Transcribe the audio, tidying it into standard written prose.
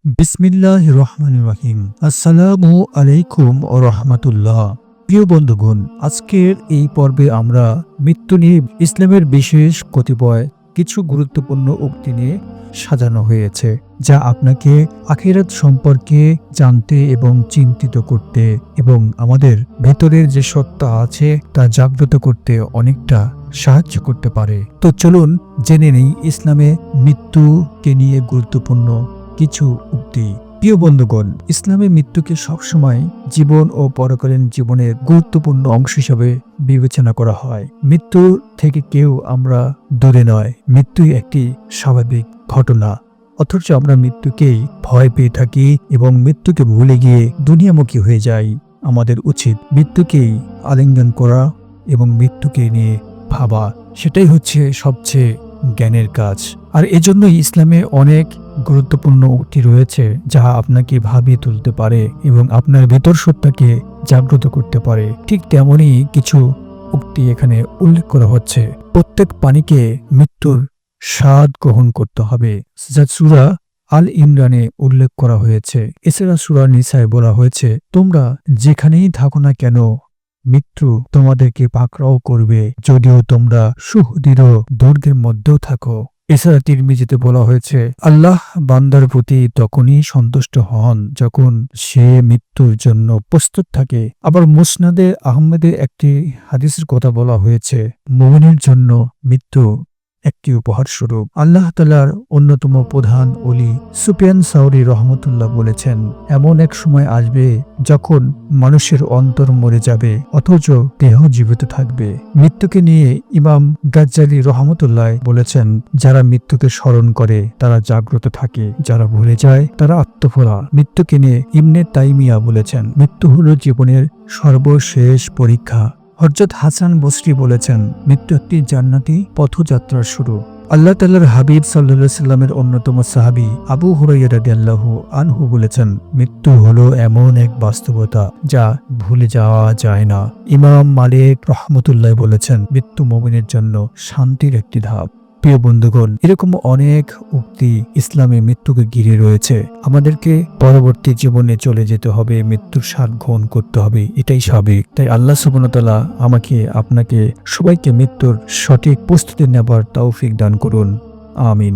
বিসমিল্লাহির রহমানির রহিম। আসসালামু আলাইকুম ও রহমাতুল্লাহ। প্রিয় বন্ধুগণ, আজকের এই পর্বে আমরা মৃত্যু নিয়ে ইসলামের বিশেষ কতিপয় কিছু গুরুত্বপূর্ণ উক্তি নিয়ে সাজানো হয়েছে, যা আপনাকে আখিরাত সম্পর্কে জানতে এবং চিন্তিত করতে এবং আমাদের ভেতরের যে সত্তা আছে তা জাগ্রত করতে অনেকটা সাহায্য করতে পারে। তো চলুন জেনে নেই ইসলামে মৃত্যুকে নিয়ে গুরুত্বপূর্ণ কিছু উক্তি। প্রিয় বন্ধুগণ, ইসলামে মৃত্যুকে সবসময় জীবন ও পরকালীন জীবনের গুরুত্বপূর্ণ অংশ হিসেবে বিবেচনা করা হয়। মৃত্যু থেকে কেউ আমরা দূরে নয়, মৃত্যুই একটি স্বাভাবিক ঘটনা। অথচ আমরা মৃত্যুকেই ভয় পেয়ে থাকি এবং মৃত্যুকে ভুলে গিয়ে দুনিয়ামুখী হয়ে যাই। আমাদের উচিত মৃত্যুকেই আলিঙ্গন করা এবং মৃত্যুকে নিয়ে ভাবা, সেটাই হচ্ছে সবচেয়ে জ্ঞানের কাজ। আর এজন্যই ইসলামে অনেক গুরুত্বপূর্ণ উক্তি রয়েছে যা আপনাকে ভাবিয়ে তুলতে পারে এবং আপনার ভেতর সত্তাকে জাগ্রত করতে পারে। ঠিক তেমনই কিছু উক্তি এখানে উল্লেখ করা হচ্ছে। প্রত্যেক প্রাণীকে মৃত্যুর স্বাদ গ্রহণ করতে হবে, যা সূরা আল ইমরানে উল্লেখ করা হয়েছে। এছাড়া সূরা নিসায় বলা হয়েছে, তোমরা যেখানেই থাকো না কেন মৃত্যু তোমাদেরকে পাকড়াও করবে, যদিও তোমরা সুদৃঢ় দুর্গের মধ্যেও থাকো। এছাড়া তিরমিজিতে বলা হয়েছে, আল্লাহ বান্দার প্রতি তখনই সন্তুষ্ট হন যখন সে মৃত্যুর জন্য প্রস্তুত থাকে। আবার মুসনাদে আহমেদে একটি হাদিসের কথা বলা হয়েছে, মুমিনের জন্য মৃত্যু একটি উপহার স্বরূপ। আল্লাহ তাআলার অন্যতম প্রধান ওলি সুফিয়ান সাউরি রহমতুল্লাহ বলেছেন, এমন এক সময় আসবে যখন মানুষের অন্তর মরে যাবে অথচ দেহ জীবিত থাকবে। মৃত্যুকে নিয়ে ইমাম গাজ্জালি রহমতুল্লাহ বলেছেন, যারা মৃত্যুকে স্মরণ করে তারা জাগ্রত থাকে, যারা ভুলে যায় তারা আত্মভোলা। মৃত্যুকে নিয়ে ইবনে তাইমিয়া বলেছেন, মৃত্যু হলো জীবনের সর্বশেষ পরীক্ষা। হযরত হাসান বসরি বলেছেন, মৃত্যু একটি জান্নাতি পথযাত্রার শুরু। আল্লাহ তাআলার হাবিব সাল্লাল্লাহু আলাইহি সাল্লামের অন্যতম সাহাবী আবু হুরায়রা রাদিয়াল্লাহু আনহু বলেছেন, মৃত্যু হলো এমন এক বাস্তবতা যা ভুলে যাওয়া যায় না। ইমাম মালিক রহমতুল্লাহ বলেছেন, মৃত্যু মুমিনের জন্য শান্তির একটি ধাপ। প্রিয় বন্ধুগণ, এরকম অনেক উক্তি ইসলামে মৃত্যুকে ঘিরে রয়েছে। আমাদেরকে পরবর্তী জীবনে চলে যেতে হবে, মৃত্যুর স্বাদ গ্রহণ করতে হবে, এটাই স্বাভাবিক। তাই আল্লাহ সুবহানাহু ওয়া তাআলা আমাকে, আপনাকে, সবাইকে মৃত্যুর সঠিক প্রস্তুতি নেবার তৌফিক দান করুন। আমিন।